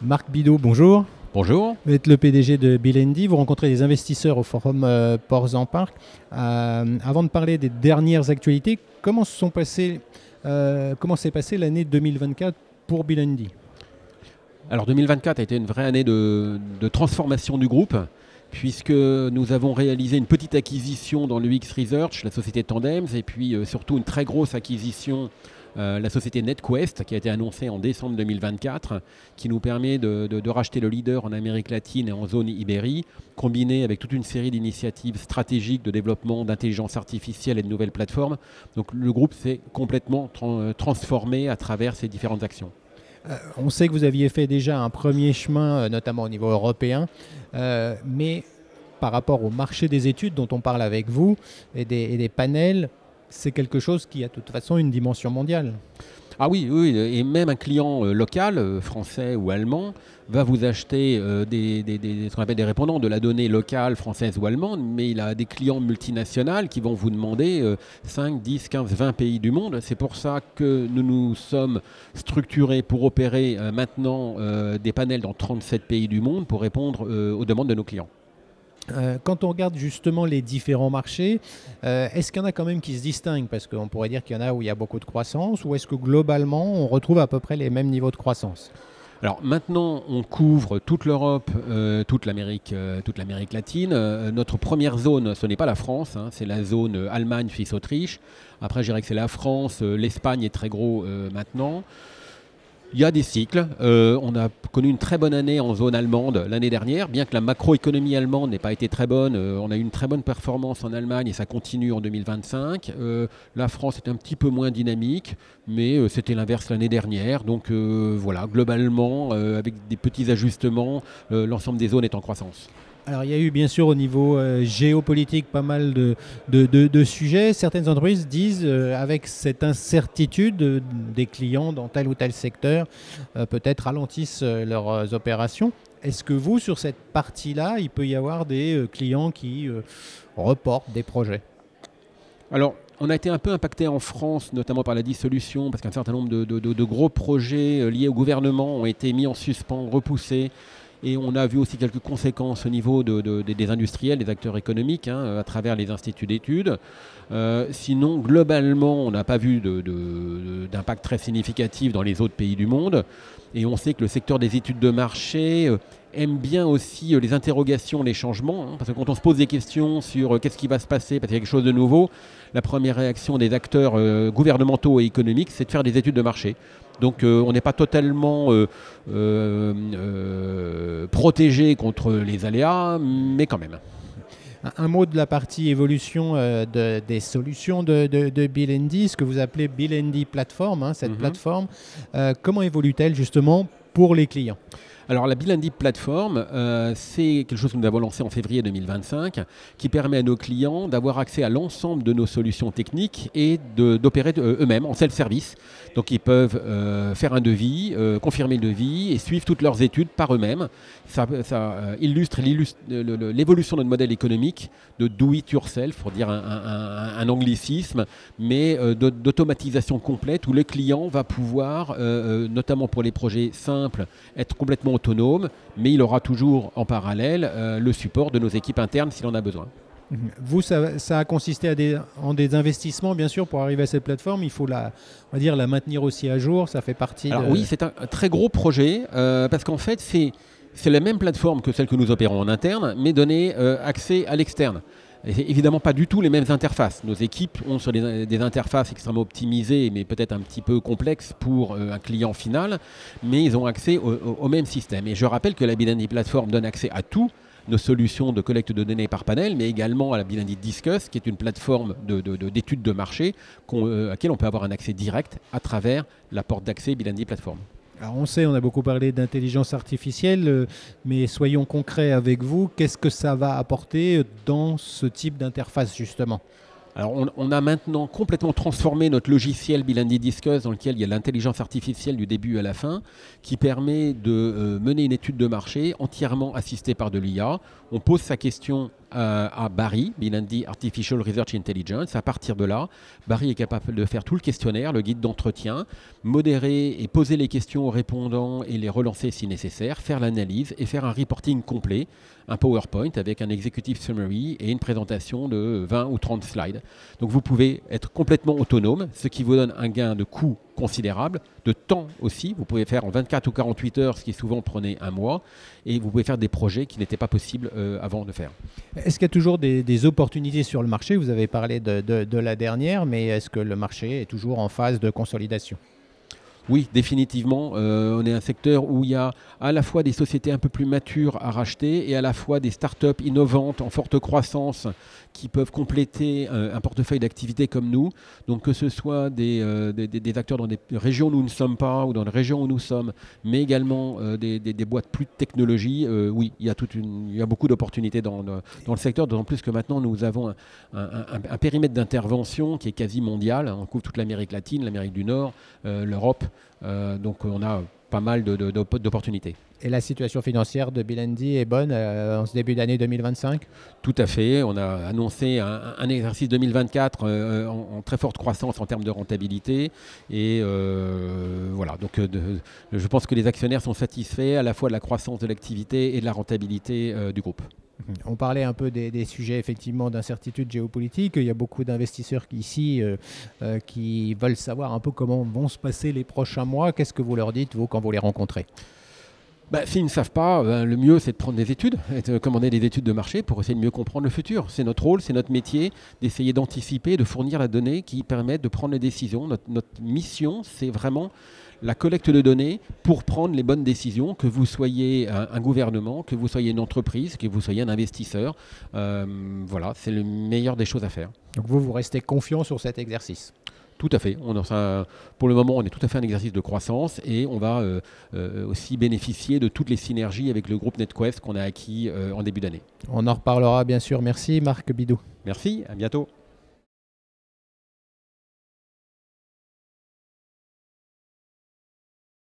Marc Bidot, bonjour. Bonjour. Vous êtes le PDG de Bilendi. Vous rencontrez des investisseurs au forum Ports en Parc. Avant de parler des dernières actualités, comment s'est passée l'année 2024 pour Bilendi? Alors 2024 a été une vraie année de transformation du groupe, puisque nous avons réalisé une petite acquisition dans l'UX Research, la société Tandems, et puis surtout une très grosse acquisition, la société NetQuest, qui a été annoncée en décembre 2024, qui nous permet de racheter le leader en Amérique latine et en zone Ibérie, combiné avec toute une série d'initiatives stratégiques de développement d'intelligence artificielle et de nouvelles plateformes. Donc le groupe s'est complètement transformé à travers ces différentes actions. On sait que vous aviez fait déjà un premier chemin, notamment au niveau européen, mais par rapport au marché des études dont on parle avec vous et des panels, c'est quelque chose qui a de toute façon une dimension mondiale. Ah oui, oui, et même un client local, français ou allemand, va vous acheter ce qu'on appelle des répondants de la donnée locale, française ou allemande, mais il a des clients multinationaux qui vont vous demander 5, 10, 15, 20 pays du monde. C'est pour ça que nous nous sommes structurés pour opérer maintenant des panels dans 37 pays du monde pour répondre aux demandes de nos clients. Quand on regarde justement les différents marchés, est-ce qu'il y en a quand même qui se distinguent? Parce qu'on pourrait dire qu'il y en a où il y a beaucoup de croissance, ou est-ce que globalement on retrouve à peu près les mêmes niveaux de croissance? Alors maintenant, on couvre toute l'Europe, toute l'Amérique latine. Notre première zone, ce n'est pas la France, hein, c'est la zone Allemagne, Suisse, Autriche. Après, je dirais que c'est la France, l'Espagne est très gros maintenant. Il y a des cycles. On a connu une très bonne année en zone allemande l'année dernière, bien que la macroéconomie allemande n'ait pas été très bonne. On a eu une très bonne performance en Allemagne et ça continue en 2025. La France est un petit peu moins dynamique, mais c'était l'inverse l'année dernière. Donc voilà, globalement, avec des petits ajustements, l'ensemble des zones est en croissance. Alors, il y a eu bien sûr au niveau géopolitique pas mal de sujets. Certaines entreprises disent, avec cette incertitude des clients dans tel ou tel secteur, peut-être ralentissent leurs opérations. Est-ce que vous, sur cette partie-là, il peut y avoir des clients qui reportent des projets? Alors, on a été un peu impacté en France, notamment par la dissolution, parce qu'un certain nombre de gros projets liés au gouvernement ont été mis en suspens, repoussés. Et on a vu aussi quelques conséquences au niveau des industriels, des acteurs économiques, hein, à travers les instituts d'études. Sinon, globalement, on n'a pas vu d'impact très significatif dans les autres pays du monde. Et on sait que le secteur des études de marché aime bien aussi les interrogations, les changements. Hein, parce que quand on se pose des questions sur qu'est-ce qui va se passer, parce qu'il y a quelque chose de nouveau, la première réaction des acteurs gouvernementaux et économiques, c'est de faire des études de marché. Donc on n'est pas totalement protégé contre les aléas, mais quand même. Un mot de la partie évolution des solutions de Bilendi, ce que vous appelez Bilendi Platform, hein, cette plateforme. Comment évolue-t-elle justement pour les clients? Alors la Bilendi Platform, c'est quelque chose que nous avons lancé en février 2025 qui permet à nos clients d'avoir accès à l'ensemble de nos solutions techniques et d'opérer eux-mêmes en self-service. Donc ils peuvent faire un devis, confirmer le devis et suivre toutes leurs études par eux-mêmes. Ça illustre l'évolution de notre modèle économique de do it yourself, pour dire un anglicisme, mais d'automatisation complète où le client va pouvoir, notamment pour les projets simples, être complètement autonome, mais il aura toujours en parallèle le support de nos équipes internes s'il en a besoin. Vous, ça a consisté en des investissements, bien sûr, pour arriver à cette plateforme. Il faut on va dire, la maintenir aussi à jour. Ça fait partie Alors oui, c'est un très gros projet, parce qu'en fait, c'est la même plateforme que celle que nous opérons en interne, mais donner accès à l'externe. Et c'est évidemment pas du tout les mêmes interfaces. Nos équipes ont sur des interfaces extrêmement optimisées, mais peut-être un petit peu complexes pour un client final, mais ils ont accès au même système. Et je rappelle que la Bilendi Platform donne accès à tout, nos solutions de collecte de données par panel, mais également à la Bilendi Discuss, qui est une plateforme d'études de marché à laquelle on peut avoir un accès direct à travers la porte d'accès Bilendi Platform. Alors on sait, on a beaucoup parlé d'intelligence artificielle, mais soyons concrets avec vous. Qu'est-ce que ça va apporter dans ce type d'interface justement? Alors on a maintenant complètement transformé notre logiciel Bilendi Discuss dans lequel il y a l'intelligence artificielle du début à la fin qui permet de mener une étude de marché entièrement assistée par de l'IA. On pose sa question à Barry, Bill&D Artificial Research Intelligence. À partir de là, Barry est capable de faire tout le questionnaire, le guide d'entretien, modérer et poser les questions aux répondants et les relancer si nécessaire, faire l'analyse et faire un reporting complet, un PowerPoint avec un executive summary et une présentation de 20 ou 30 slides. Donc vous pouvez être complètement autonome, ce qui vous donne un gain de coût considérable, de temps aussi. Vous pouvez faire en 24 ou 48 heures, ce qui souvent prenait un mois, et vous pouvez faire des projets qui n'étaient pas possibles avant de faire. Est-ce qu'il y a toujours des opportunités sur le marché? Vous avez parlé de la dernière, mais est-ce que le marché est toujours en phase de consolidation? Oui, définitivement. On est un secteur où il y a à la fois des sociétés un peu plus matures à racheter et à la fois des startups innovantes en forte croissance qui peuvent compléter un portefeuille d'activités comme nous. Donc que ce soit des acteurs dans des régions où nous ne sommes pas ou dans des régions où nous sommes, mais également des boîtes plus de technologie, oui, il y a beaucoup d'opportunités dans le secteur, d'autant plus que maintenant nous avons un périmètre d'intervention qui est quasi mondial. On couvre toute l'Amérique latine, l'Amérique du Nord, l'Europe. Donc on a pas mal d'opportunités. Et la situation financière de Bill&D est bonne en ce début d'année 2025? Tout à fait. On a annoncé un exercice 2024 en très forte croissance en termes de rentabilité. Et voilà. Donc je pense que les actionnaires sont satisfaits à la fois de la croissance de l'activité et de la rentabilité du groupe. On parlait un peu des sujets effectivement d'incertitude géopolitique. Il y a beaucoup d'investisseurs ici qui veulent savoir un peu comment vont se passer les prochains mois. Qu'est-ce que vous leur dites, vous, quand vous les rencontrez? S'ils ne savent pas, le mieux c'est de prendre des études, de commander des études de marché pour essayer de mieux comprendre le futur. C'est notre rôle, c'est notre métier d'essayer d'anticiper, de fournir la donnée qui permet de prendre les décisions. Notre mission, c'est vraiment la collecte de données pour prendre les bonnes décisions, que vous soyez un gouvernement, que vous soyez une entreprise, que vous soyez un investisseur. Voilà, c'est le meilleur des choses à faire. Donc vous restez confiant sur cet exercice? Tout à fait. Pour le moment, on est tout à fait un exercice de croissance et on va aussi bénéficier de toutes les synergies avec le groupe NetQuest qu'on a acquis en début d'année. On en reparlera bien sûr. Merci Marc Bidou. Merci, à bientôt.